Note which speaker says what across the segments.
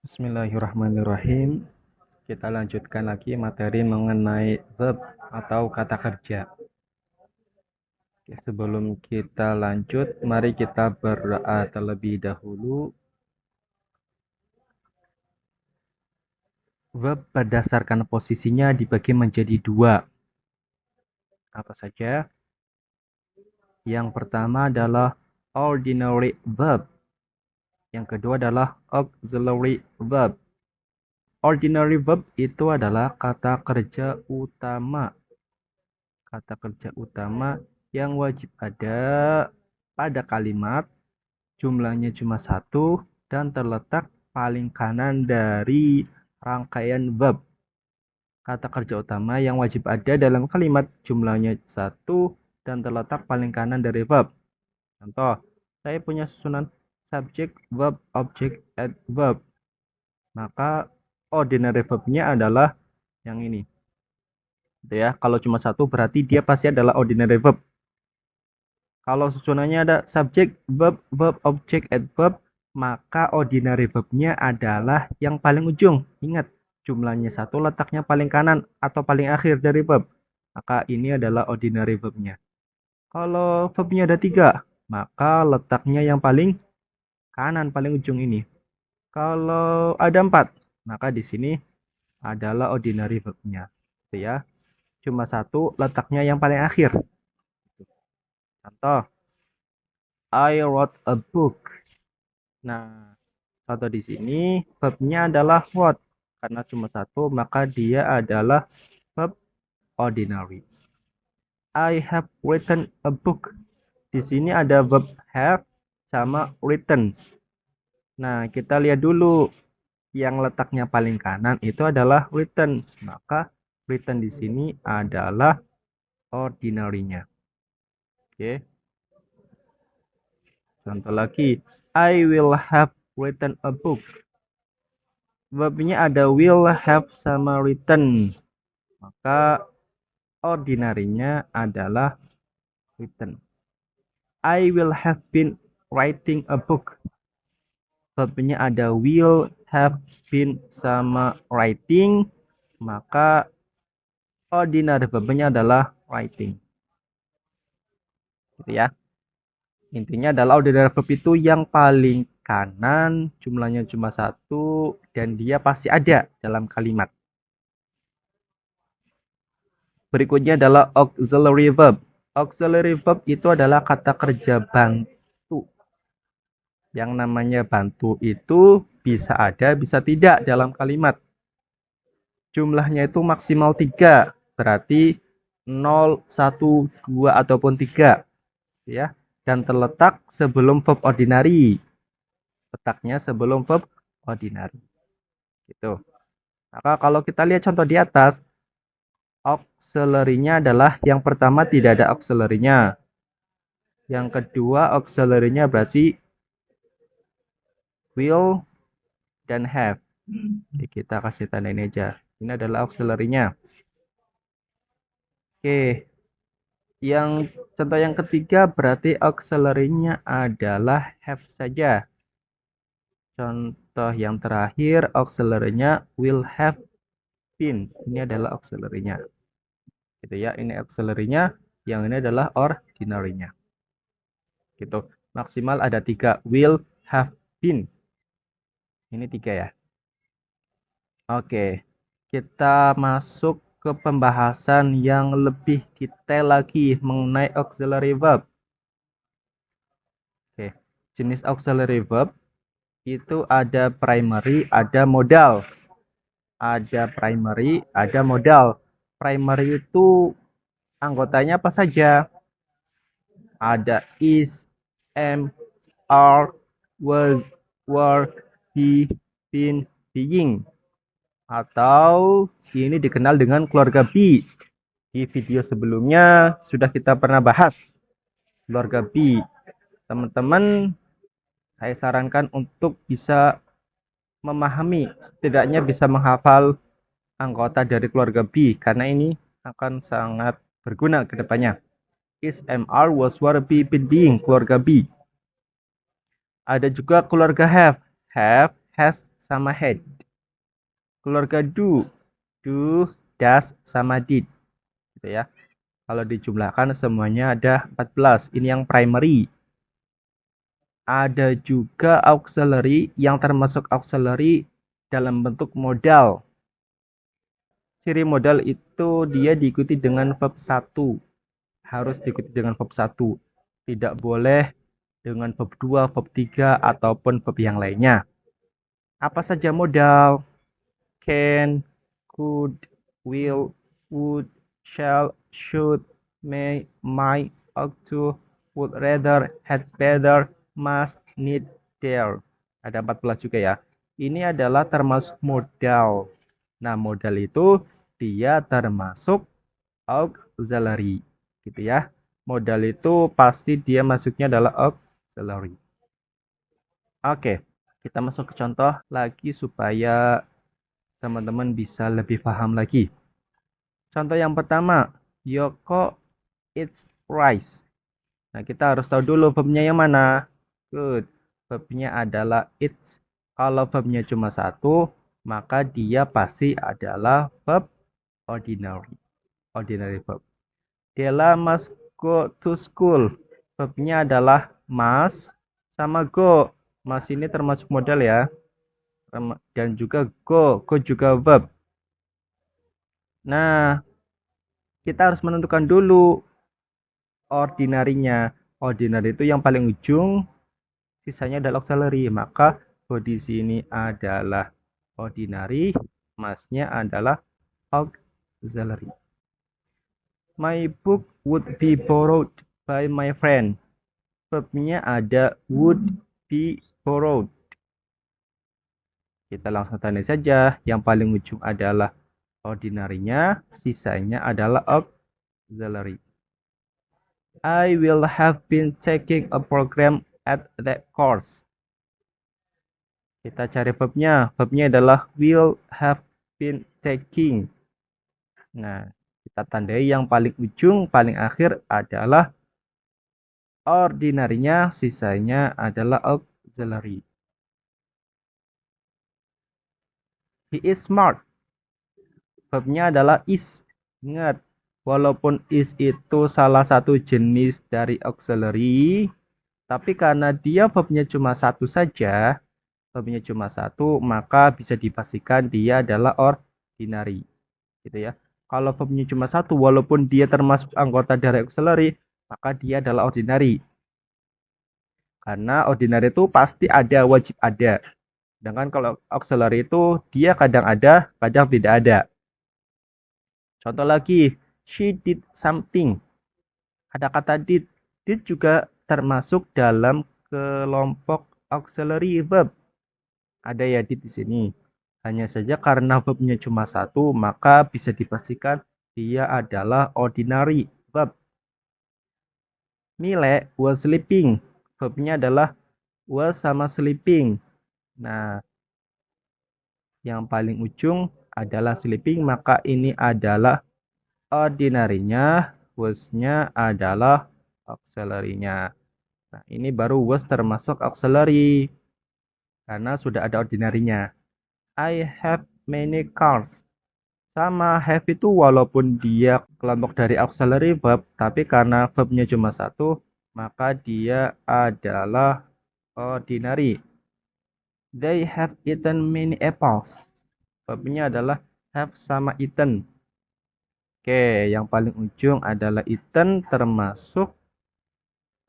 Speaker 1: Bismillahirrahmanirrahim. Kita lanjutkan lagi materi mengenai verb atau kata kerja. Sebelum kita lanjut, mari kita berdoa terlebih dahulu. Verb berdasarkan posisinya dibagi menjadi dua. Apa saja? Yang pertama adalah ordinary verb. Yang kedua adalah auxiliary verb. Ordinary verb itu adalah kata kerja utama. Kata kerja utama yang wajib ada pada kalimat, jumlahnya cuma satu, dan terletak paling kanan dari rangkaian verb. Kata kerja utama yang wajib ada dalam kalimat, jumlahnya satu, dan terletak paling kanan dari verb. Contoh, saya punya susunan subject, verb, object, adverb. Maka ordinary verbnya adalah yang ini. Gitu ya. Kalau cuma satu berarti dia pasti adalah ordinary verb. Kalau susunannya ada subject, verb, verb, object, adverb, maka ordinary verbnya adalah yang paling ujung. Ingat, jumlahnya satu, letaknya paling kanan atau paling akhir dari verb. Maka ini adalah ordinary verbnya. Kalau verbnya ada tiga, maka letaknya yang paling kanan, paling ujung ini. Kalau ada empat, maka di sini adalah ordinary verbnya. Gitu ya. Cuma satu, letaknya yang paling akhir. Contoh, I wrote a book. Nah, contoh di sini verbnya adalah what. Karena cuma satu, maka dia adalah verb ordinary. I have written a book. Di sini ada verb have sama written. Nah, kita lihat dulu yang letaknya paling kanan itu adalah written. Maka written di sini adalah ordinary-nya. Oke. Contoh lagi, I will have written a book. Verbnya ada will, have, sama written. Maka ordinary-nya adalah written. I will have been writing a book. Verbnya ada will, have been, sama writing. Maka ordinary verbnya adalah writing. Gitu ya. Intinya adalah ordinary verb itu yang paling kanan, jumlahnya cuma satu, dan dia pasti ada dalam kalimat. Berikutnya adalah auxiliary verb. Auxiliary verb itu adalah kata kerja bantu. Yang namanya bantu itu bisa ada, bisa tidak dalam kalimat. Jumlahnya itu maksimal 3, berarti 0, 1, 2, ataupun 3. Ya. Dan terletak sebelum verb ordinary. Letaknya sebelum verb ordinary. Gitu. Maka kalau kita lihat contoh di atas, auxiliary-nya adalah yang pertama tidak ada auxiliary-nya. Yang kedua auxiliary-nya berarti will dan have. Jadi kita kasih tanda ini aja. Ini adalah auxiliary-nya. Oke. Yang contoh yang ketiga berarti auxiliary-nya adalah have saja. Contoh yang terakhir auxiliary-nya will have been. Ini adalah auxiliary-nya. Gitu ya, ini auxiliary-nya, yang ini adalah ordinary-nya. Gitu. Maksimal ada 3, will, have been. Ini 3 ya. Oke. Kita masuk ke pembahasan yang lebih detail lagi mengenai auxiliary verb. Oke. Jenis auxiliary verb itu ada primary, ada modal. Ada primary, ada modal. Primary itu anggotanya apa saja? Ada is, am, are, was, were, be, been, being. Atau ini dikenal dengan keluarga be. Di video sebelumnya sudah kita pernah bahas keluarga be. Teman-teman, saya sarankan untuk bisa memahami, setidaknya bisa menghafal anggota dari keluarga be, karena ini akan sangat berguna ke depannya. Is, am, are, was, were, be, been, being, keluarga be. Ada juga keluarga have. Have, has, sama had. Keluarga do, does sama did. Gitu ya. Kalau dijumlahkan semuanya ada 14. Ini yang primary. Ada juga auxiliary yang termasuk auxiliary dalam bentuk modal. Ciri modal itu dia diikuti dengan verb 1. Harus diikuti dengan verb 1. Tidak boleh dengan verb 2, verb 3, ataupun verb yang lainnya. Apa saja modal? Can, could, will, would, shall, should, may, might, ought to, would rather, had better, must, need, dare. Ada 14 juga ya. Ini adalah termasuk modal. Nah, modal itu dia termasuk auxiliary. Gitu ya. Modal itu pasti dia masuknya adalah auxiliary. Oke, kita masuk ke contoh lagi supaya teman-teman bisa lebih paham lagi. Contoh yang pertama, Yoko eats rice. Nah, kita harus tahu dulu verbnya yang mana. Good. Verbnya adalah eats. Kalau verbnya cuma satu, maka dia pasti adalah verb ordinary. Ordinary verb. Della must go to school. Verbnya adalah must sama go. Must ini termasuk modal ya. Dan juga go. Go juga verb. Nah, kita harus menentukan dulu ordinary-nya. Ordinary itu yang paling ujung, sisanya adalah auxiliary. Maka di sini adalah ordinary, masnya adalah auxiliary. My book would be borrowed by my friend. Verbnya ada would be borrowed. Kita langsung tanda saja. Yang paling ujung adalah ordinary-nya, sisanya adalah auxiliary. I will have been taking a program at that course. Kita cari verbnya. Verbnya adalah will have been taking. Nah, kita tandai yang paling ujung, paling akhir adalah ordinary-nya, sisanya adalah auxiliary. He is smart. Verbnya adalah is. Ingat, walaupun is itu salah satu jenis dari auxiliary, tapi karena dia verbnya cuma satu saja, verbnya cuma satu, maka bisa dipastikan dia adalah ordinary. Gitu ya. Kalau verbnya cuma satu, walaupun dia termasuk anggota dari auxiliary, maka dia adalah ordinary. Karena ordinary itu pasti ada, wajib ada. Sedangkan kalau auxiliary itu dia kadang ada, kadang tidak ada. Contoh lagi, she did something. Ada kata did. Did juga termasuk dalam kelompok auxiliary verb. Ada ya did di sini. Hanya saja karena verbnya cuma satu, maka bisa dipastikan dia adalah ordinary verb. Mile was sleeping. Verbnya adalah was sama sleeping. Nah, yang paling ujung adalah sleeping, maka ini adalah ordinary-nya, was-nya adalah auxiliary-nya. Nah, ini baru was termasuk auxiliary karena sudah ada ordinary-nya. I have many cars. Sama have itu walaupun dia kelompok dari auxiliary verb, tapi karena verbnya cuma satu, maka dia adalah ordinary. They have eaten many apples. Verbnya adalah have sama eaten. Oke, yang paling ujung adalah eaten termasuk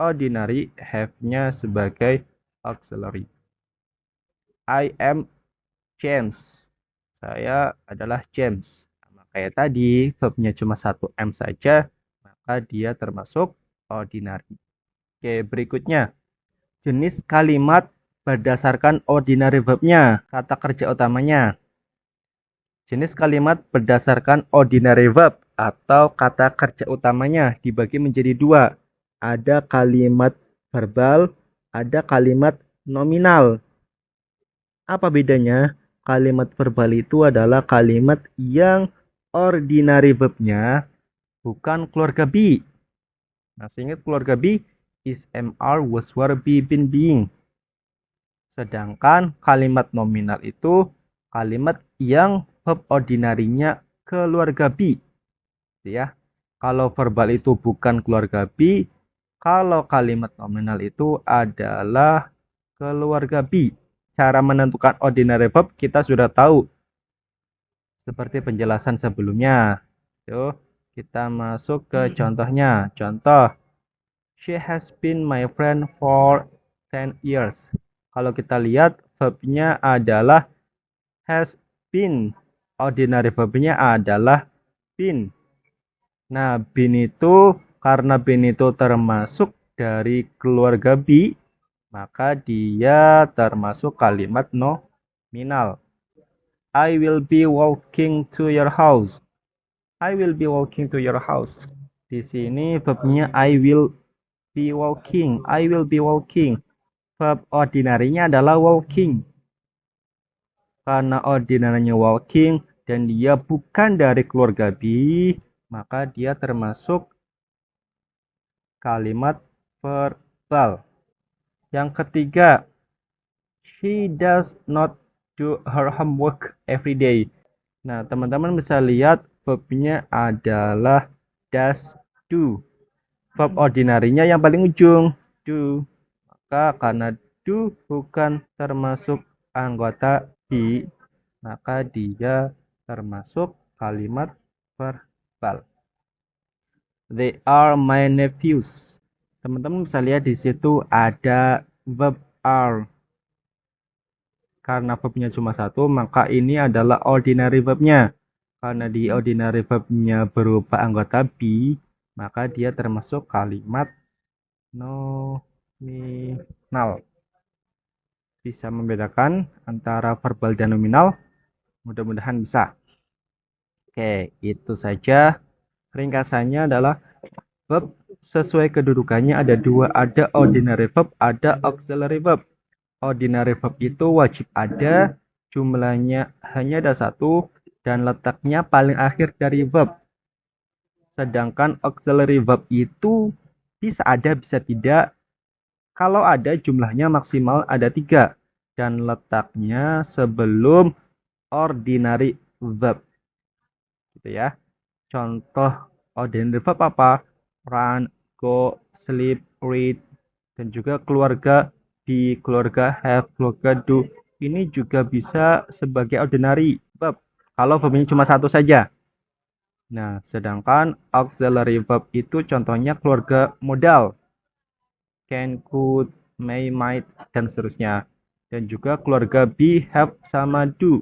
Speaker 1: ordinary, have-nya sebagai auxiliary. I am James. Saya adalah James. Nah, kayak tadi, verbnya cuma satu M saja, maka dia termasuk ordinary. Oke, berikutnya. Jenis kalimat berdasarkan ordinary verbnya, kata kerja utamanya. Jenis kalimat berdasarkan ordinary verb atau kata kerja utamanya dibagi menjadi dua. Ada kalimat verbal, ada kalimat nominal. Apa bedanya? Kalimat verbal itu adalah kalimat yang ordinary verbnya bukan keluarga be. Masih ingat keluarga be? Is, am, are, was, were, be, been, being. Sedangkan kalimat nominal itu kalimat yang verb ordinarinya keluarga be. Ya. Kalau verbal itu bukan keluarga be, kalau kalimat nominal itu adalah keluarga be. Cara menentukan ordinary verb kita sudah tahu. Seperti penjelasan sebelumnya. Yuk, kita masuk ke contohnya. Contoh, she has been my friend for 10 years. Kalau kita lihat verbnya adalah has been. Ordinary verbnya adalah been. Nah, been itu karena been itu termasuk dari keluarga be, maka dia termasuk kalimat nominal. I will be walking to your house. I will be walking to your house. Di sini verbnya I will be walking. I will be walking. Verb ordinarinya adalah walking. Karena ordinarinya walking dan dia bukan dari keluarga be, maka dia termasuk kalimat verbal. Yang ketiga, she does not do her homework every day. Nah, teman-teman bisa lihat verbnya adalah does do. Verb ordinarinya yang paling ujung, do. Maka karena do bukan termasuk anggota be, maka dia termasuk kalimat verbal. They are my nephews. Teman-teman bisa lihat di situ ada verb are. Karena verbnya cuma satu, maka ini adalah ordinary verbnya. Karena di ordinary verbnya berupa anggota be, maka dia termasuk kalimat nominal. Bisa membedakan antara verbal dan nominal? Mudah-mudahan bisa. Oke, itu saja. Ringkasannya adalah verb sesuai kedudukannya ada dua, ada ordinary verb, ada auxiliary verb. Ordinary verb itu wajib ada, jumlahnya hanya ada satu, dan letaknya paling akhir dari verb. Sedangkan auxiliary verb itu bisa ada, bisa tidak. Kalau ada, jumlahnya maksimal ada 3, dan letaknya sebelum ordinary verb. Gitu ya. Contoh ordinary verb apa? Run, go, sleep, read, dan juga keluarga di keluarga have, keluarga do. Ini juga bisa sebagai ordinary verb kalau verbnya cuma satu saja. Nah, sedangkan auxiliary verb itu contohnya keluarga modal. Can, could, may, might, dan seterusnya. Dan juga keluarga be, have, sama do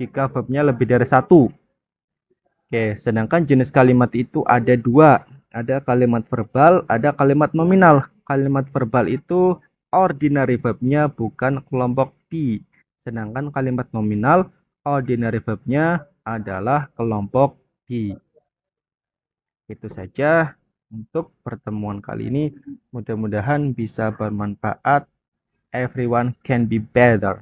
Speaker 1: jika verbnya lebih dari satu. Oke, sedangkan jenis kalimat itu ada dua. Ada kalimat verbal, ada kalimat nominal. Kalimat verbal itu ordinary verbnya bukan kelompok be. Sedangkan kalimat nominal, ordinary verbnya adalah kelompok be. Itu saja untuk pertemuan kali ini. Mudah-mudahan bisa bermanfaat. Everyone can be better.